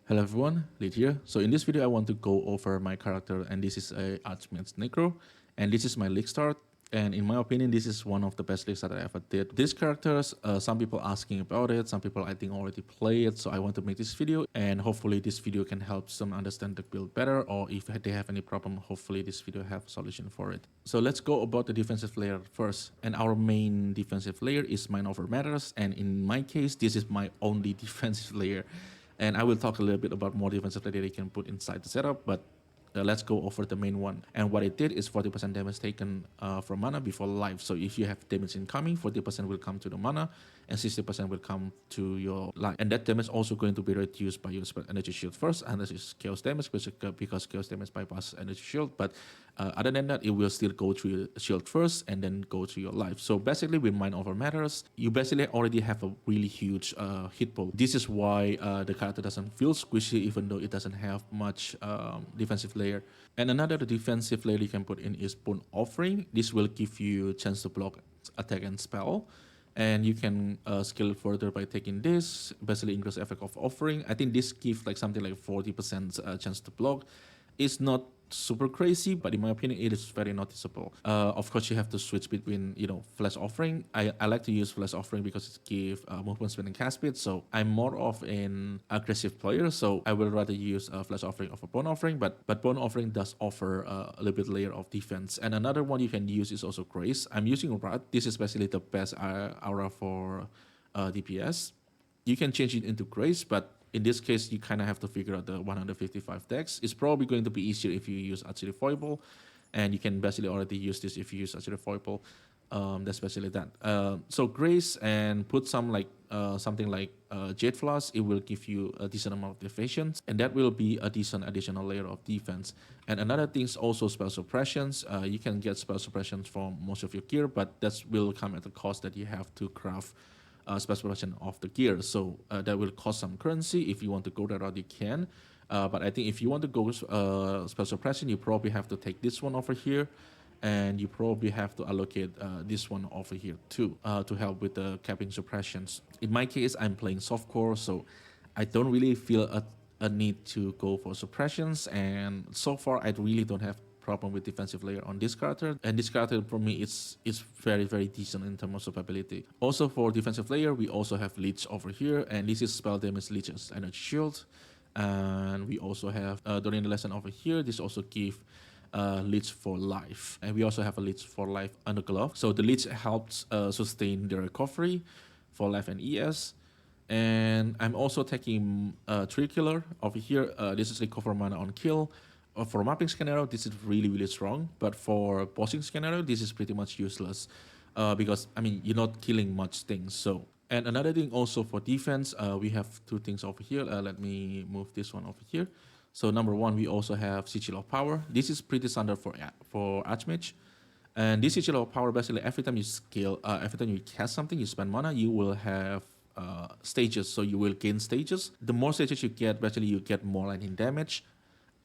Hello everyone, Lid here. So in this video I want to go over my character, and this is a Archmage necro, and this is my league start, and in my opinion this is one of the best leagues that I ever did. These characters, some people asking about it, some people I think already play it, so I want to make this video, and hopefully this video can help some understand the build better, or if they have any problem, hopefully this video have a solution for it. So let's go about the defensive layer first, and our main defensive layer is Mind Over Matters, and in my case this is my only defensive layer. And I will talk a little bit about more defensive that you can put inside the setup, but let's go over the main one. And what it did is 40% damage taken from mana before life. So if you have damage incoming, 40% will come to the mana and 60% will come to your life. And that damage also going to be reduced by your energy shield first, and this is chaos damage because chaos damage bypass energy shield. But other than that, it will still go through your shield first and then go to your life. So basically with Mind Over Matters, you basically already have a really huge hit pool. This is why the character doesn't feel squishy even though it doesn't have much defensive layer. And another defensive layer you can put in is Bone Offering. This will give you a chance to block attack and spell. And you can scale it further by taking this, basically increase effect of offering. I think this gives like something like 40% chance to block. It's not super crazy, but in my opinion it is very noticeable. Of course you have to switch between flash offering. I like to use flash offering because it gives movement speed and cast speed, so I'm more of an aggressive player, so I will rather use flash offering over bone offering, but bone offering does offer a little bit layer of defense. And another one you can use is also grace. I'm using Rat. This is basically the best aura for DPS. You can change it into grace, but in this case, you kind of have to figure out the 155 dex. It's probably going to be easier if you use Archery Foible, and you can basically already use this if you use Archery Foible. That's basically that. So Grace and put some like something like Jade Flask, it will give you a decent amount of evasions, and that will be a decent additional layer of defense. And another thing is also spell suppressions. You can get spell suppressions from most of your gear, but that will come at a cost that you have to craft spell suppression of the gear, so that will cost some currency. If you want to go that route, you can, but I think if you want to go spell suppression, you probably have to take this one over here, and you probably have to allocate this one over here too, to help with the capping suppressions. In my case, I'm playing softcore, so I don't really feel a need to go for suppressions, and so far I really don't have problem with defensive layer on this character, and this character for me is very decent in terms of survivability. Also for defensive layer, we also have leech over here, and this is spell damage leeches energy shield. And we also have during the lesson over here, this also give leech for life, and we also have a leech for life under glove. So the leech helps sustain the recovery for life and ES. And I'm also taking tree killer over here. This is recover mana on kill. For mapping scenario, this is really strong, but for bossing scenario, this is pretty much useless because I mean you're not killing much things. So, and another thing also for defense, we have two things over here. Let me move this one over here. So number one, we also have Sigil of Power. This is pretty standard for Archmage. And this Sigil of Power, basically every time you scale, every time you cast something, you spend mana, you will have stages, so you will gain stages. The more stages you get, basically you get more lightning damage,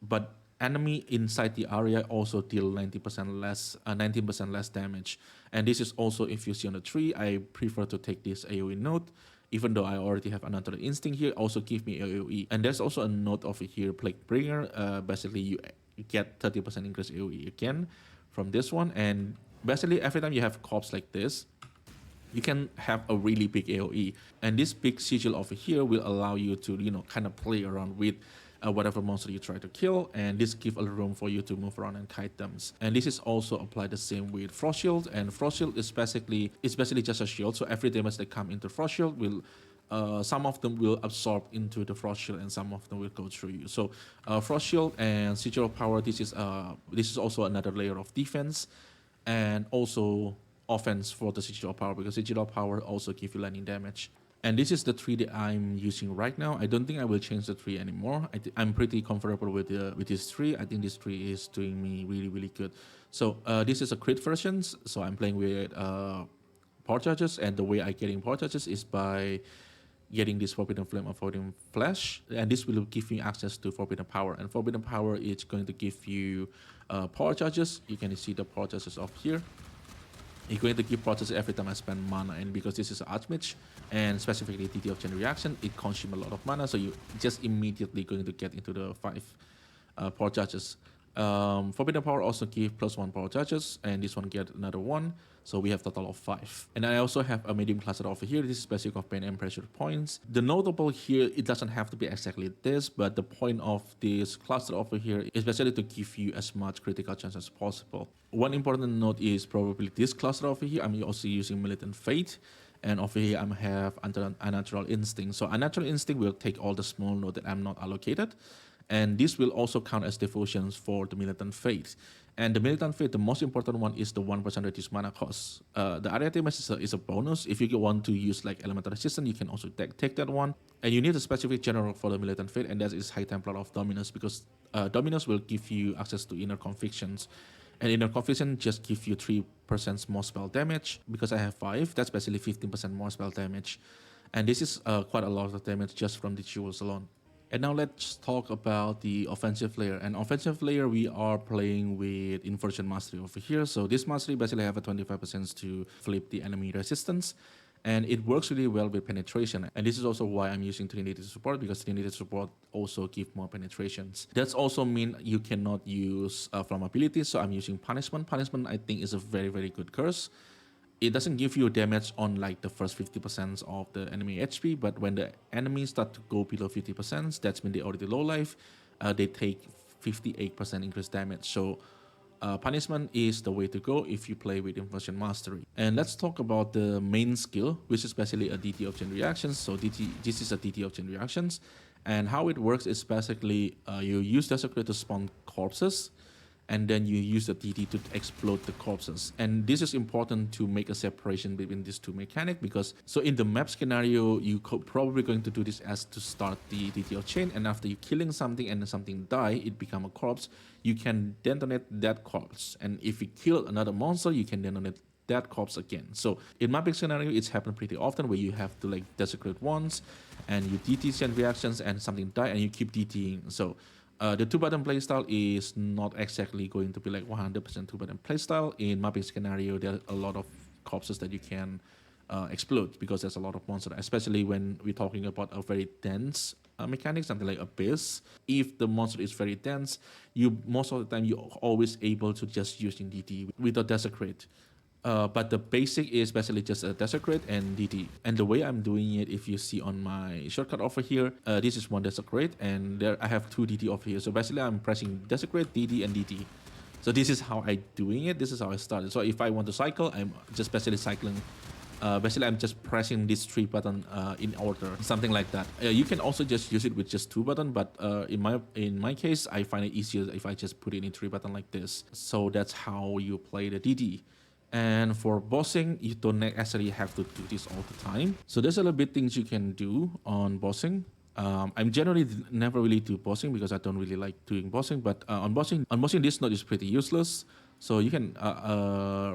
but enemy inside the area also deal 19% less damage. And this is also if you see on the tree. I prefer to take this AoE node, even though I already have another instinct here, also give me AoE. And there's also a node over here, Plague Bringer. Basically you get 30% increase AoE again from this one, and basically every time you have corpse like this, you can have a really big AoE, and this big sigil over here will allow you to kind of play around with whatever monster you try to kill, and this gives a room for you to move around and kite them. And this is also applied the same with Frost Shield, and Frost Shield is basically just a shield, so every damage that come into Frost Shield will some of them will absorb into the Frost Shield and some of them will go through you. So Frost Shield and Sigil of Power, this is also another layer of defense and also offense for the Sigil of Power, because Sigil of Power also give you lightning damage. And this is the tree that I'm using right now. I don't think I will change the tree anymore. I'm pretty comfortable with this tree. I think this tree is doing me really good. So this is a crit version. So I'm playing with power charges, and the way I getting power charges is by getting this Forbidden Flame of Forbidden Flesh, and this will give you access to Forbidden Power. And Forbidden Power is going to give you power charges. You can see the power charges up here. It's going to give process every time I spend mana, and because this is Archmage and specifically DT of chain reaction, it consumes a lot of mana, so you just immediately going to get into the 5 power charges. Forbidden Power also give +1 power charges, and this one get another 1, so we have total of 5. And I also have a medium cluster over here. This is basic of pain and pressure points. The notable here, it doesn't have to be exactly this, but the point of this cluster over here is basically to give you as much critical chance as possible. One important note is probably this cluster over here. I'm also using Militant Fate, and over here I have Unnatural Instinct. So Unnatural Instinct will take all the small node that I'm not allocated, and this will also count as devotions for the Militant Fate. And the Militant Fate, the most important one is the 1% reduced mana cost. The area damage is a bonus. If you want to use like Elemental Resistance, you can also take that one. And you need a specific general for the Militant Fate, and that is High Templar of Dominus, because Dominus will give you access to Inner Convictions. And Inner Conviction just give you 3% more spell damage. Because I have 5, that's basically 15% more spell damage. And this is quite a lot of damage just from the jewels alone. And now let's talk about the offensive layer. And offensive layer, we are playing with Inversion Mastery over here. So this mastery basically have a 25% to flip the enemy resistance. And it works really well with penetration. And this is also why I'm using Trinity Support, because Trinity Support also give more penetrations. That's also mean you cannot use flammability, so I'm using Punishment. Punishment, I think, is a very, very good curse. It doesn't give you damage on like the first 50% of the enemy HP, but when the enemies start to go below 50%, that's when they already low life, they take 58% increased damage. So punishment is the way to go if you play with Inversion Mastery. And let's talk about the main skill, which is basically a DT of chain reactions. So this is a DT of chain reactions, and how it works is basically you use Desecrate to spawn corpses, and then you use the DT to explode the corpses. And this is important to make a separation between these two mechanics, because so in the map scenario, you probably going to do this as to start the DT of chain, and after you killing something and something die, it become a corpse, you can detonate that corpse. And if you kill another monster, you can detonate that corpse again. So in mapping scenario, it's happened pretty often where you have to like desecrate once, and you DT chain reactions and something die, and you keep DTing. So the 2-button playstyle is not exactly going to be like 100% 2-button playstyle. In mapping scenario, there are a lot of corpses that you can explode, because there's a lot of monsters, especially when we're talking about a very dense mechanic, something like Abyss. If the monster is very dense, you most of the time you're always able to just using DT without Desecrate. But the basic is basically just a Desecrate and DT. And the way I'm doing it, if you see on my shortcut over here, this is one Desecrate, and there I have 2 DT over here. So basically I'm pressing Desecrate, DT, and DT. So this is how I'm doing it. This is how I started. So if I want to cycle, I'm just basically cycling. Basically, I'm just pressing this 3 button in order, something like that. You can also just use it with just 2 button, but in my case, I find it easier if I just put it in 3 button like this. So that's how you play the DT. And for bossing, you don't necessarily have to do this all the time. So there's a little bit things you can do on bossing. I'm generally never really do bossing because I don't really like doing bossing. But on bossing, this node is pretty useless. So you can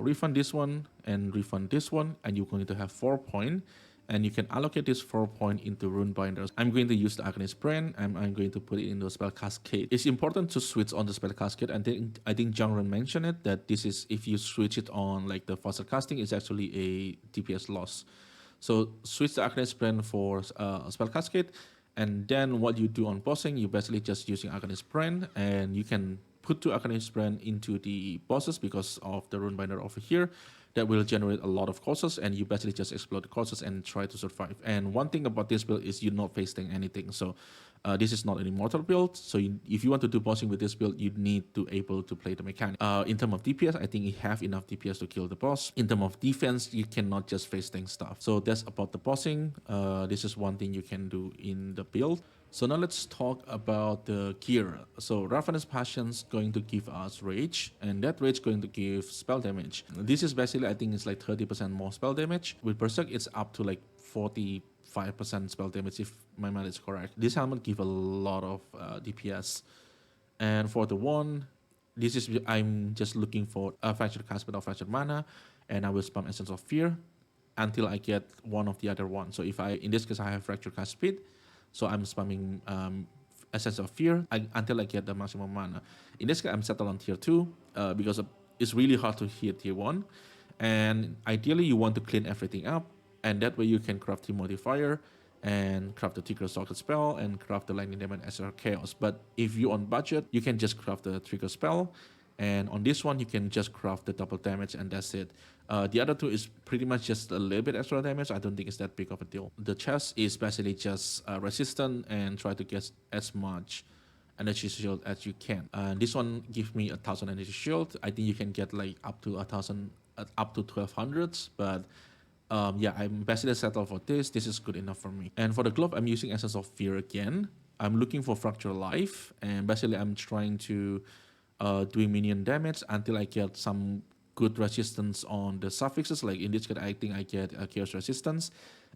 refund this one and refund this one, and you're going to have 4 points. And you can allocate this 4 points into Rune Binders. I'm going to use the Arcanist Brand, and I'm going to put it in the Spell Cascade. It's important to switch on the Spell Cascade, and I think Jungroan mentioned it, that this is, if you switch it on like the faster casting, it's actually a DPS loss. So switch the Arcanist Brand for Spell Cascade, and then what you do on bossing, you basically just using Arcanist Brand, and you can put 2 Arcanist Brand into the bosses because of the Rune Binder over here. That will generate a lot of courses, and you basically just explode the courses and try to survive. And one thing about this build is you're not facing anything. So this is not an immortal build. So if you want to do bossing with this build, you need to able to play the mechanic. In terms of DPS, I think you have enough DPS to kill the boss. In terms of defense, you cannot just face tank stuff. So that's about the bossing. This is one thing you can do in the build. So now let's talk about the gear. So Ravenous Passion's going to give us Rage, and that Rage going to give spell damage. This is basically, I think it's like 30% more spell damage. With Berserk, it's up to like 45% spell damage if my math is correct. This helmet give a lot of DPS. And for the one, this is, I'm just looking for a Fractured Casket or Fractured Mana, and I will spam Essence of Fear until I get one of the other one. So if in this case I have Fractured Casket, so I'm spamming Essence of Fear until I get the maximum mana. In this case, I'm settled on tier 2 because it's really hard to hit tier 1. And ideally you want to clean everything up, and that way you can craft the modifier and craft the trigger socket spell and craft the lightning damage as your chaos. But if you're on budget, you can just craft the trigger spell, and on this one you can just craft the double damage, and that's it. The other two is pretty much just a little bit extra damage. I don't think it's that big of a deal. The chest is basically just resistant and try to get as much energy shield as you can. This one gives me 1,000 energy shield. I think you can get like up to 1,000, up to 1,200s, but yeah, I'm basically settled for this. This is good enough for me. And for the glove, I'm using Essence of Fear again. I'm looking for Fracture Life, and basically I'm trying to doing minion damage until I get some good resistance on the suffixes. Like in this case, I think I get a chaos resistance,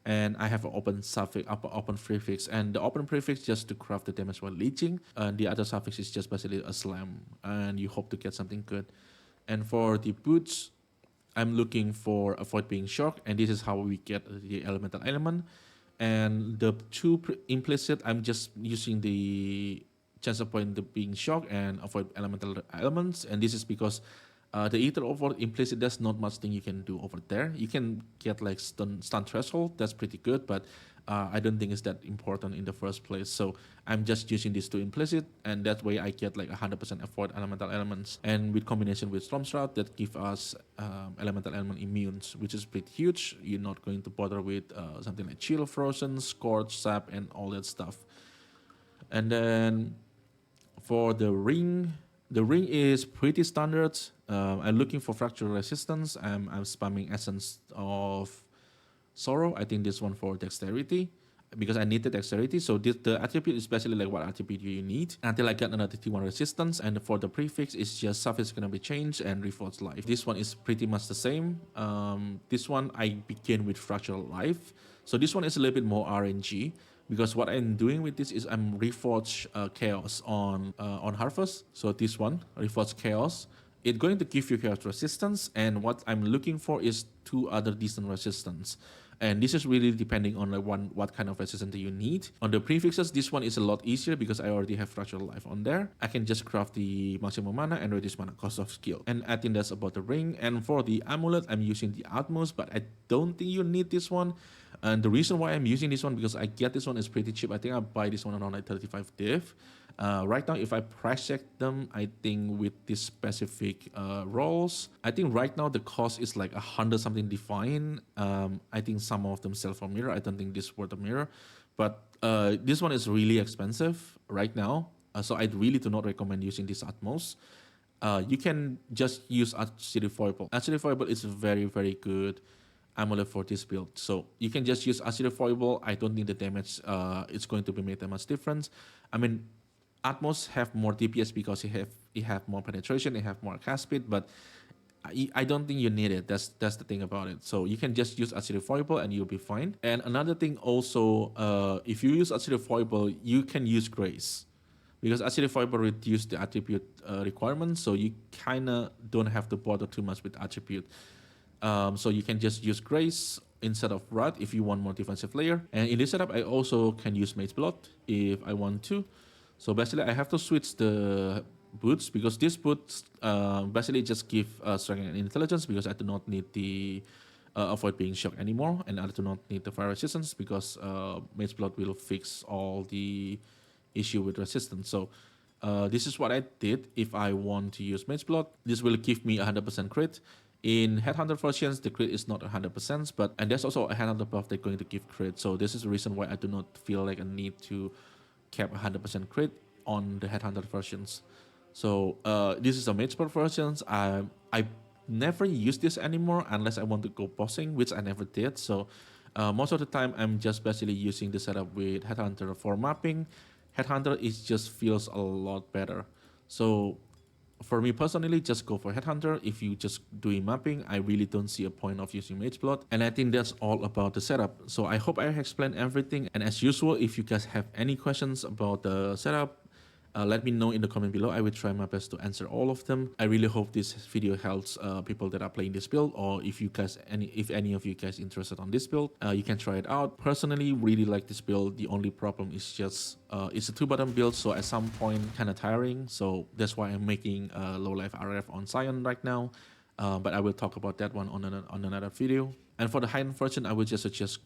and I have an open suffix, open prefix, and the open prefix just to craft the damage while leeching, and the other suffix is just basically a slam, and you hope to get something good. And for the boots, I'm looking for avoid being shocked, and this is how we get the elemental element. And the two implicit, I'm just using the chance of point the being shocked and avoid elemental elements, and this is because the ether over implicit, there's not much thing you can do over there. You can get like stun threshold, that's pretty good, but I don't think it's that important in the first place. So I'm just using these two implicit, and that way I get like 100% avoid elemental elements. And with combination with Storm Shroud, that give us elemental element immunes, which is pretty huge. You're not going to bother with something like Chill, Frozen, Scorch, Sap, and all that stuff. And then for the ring is pretty standard. I'm looking for Fracture Resistance. I'm spamming Essence of Sorrow. I think this one for Dexterity, because I need the Dexterity. So the attribute is basically like what attribute you need until I get another T1 Resistance. And for the prefix, it's just suffix gonna be changed and Reforged Life. This one is pretty much the same. This one I begin with Fracture Life. So this one is a little bit more RNG, because what I'm doing with this is I'm Reforge Chaos on Harvest. So this one, Reforge Chaos, it's going to give you Chaos Resistance, and what I'm looking for is 2 other decent resistance. And this is really depending on like what kind of resistance you need. On the prefixes, this one is a lot easier because I already have Fracture Life on there. I can just craft the maximum mana and reduce mana cost of skill. And I think that's about the ring. And for the amulet, I'm using the Utmost, but I don't think you need this one. And the reason why I'm using this one, because I get this one is pretty cheap. I think I buy this one around like 35 div. Right now, if I price check them, I think with these specific roles, I think right now the cost is like 100 something divine. I think some of them sell for mirror. I don't think this worth a mirror, but this one is really expensive right now. So I really do not recommend using this Utmost. You can just use Archmage Foible. Archmage Foible is very, very good amulet for this build. So you can just use Archmage Foible. I don't think the damage is going to be made that much difference. I mean, Utmost have more DPS because it have more penetration, it have more cast speed, but I don't think you need it. That's the thing about it. So you can just use Archmage Foible and you'll be fine. And another thing also, if you use Archmage Foible, you can use Grace, because Archmage Foible reduce the attribute requirements, so you kinda don't have to bother too much with attribute. So you can just use Grace instead of Wrath if you want more defensive layer. And in this setup, I also can use Mage's Blood if I want to. So basically, I have to switch the boots, because these boots basically just give strength and intelligence, because I do not need the avoid being shocked anymore, and I do not need the fire resistance because Mage's Blood will fix all the issue with resistance. So this is what I did if I want to use Mage's Blood. This will give me 100% crit. In Headhunter versions, the crit is not 100%, and there's also a Headhunter buff that's going to give crit. So this is the reason why I do not feel like a need to cap 100% crit on the Headhunter versions. So this is a Mage Blood versions. I never use this anymore unless I want to go bossing, which I never did. So most of the time I'm just basically using the setup with Headhunter for mapping. Headhunter is just feels a lot better. So for me personally, just go for Headhunter. If you just doing mapping, I really don't see a point of using Mage Blood. And I think that's all about the setup. So I hope I explained everything. And as usual, if you guys have any questions about the setup, let me know in the comment below. I will try my best to answer all of them. I really hope this video helps people that are playing this build, or if any of you guys interested on this build, you can try it out. Personally, really like this build. The only problem is just it's a 2-button build, so at some point kind of tiring. So that's why I'm making low life RF on Sion right now. but I will talk about that one on another video. And for the high-end version, I would just suggest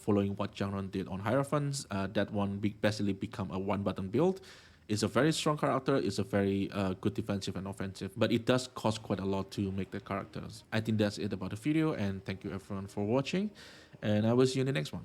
following what Jungroan did on Hierophants. That one basically become a one-button build. It's a very strong character. It's a very good defensive and offensive, but it does cost quite a lot to make the characters. I think that's it about the video, and thank you everyone for watching, and I will see you in the next one.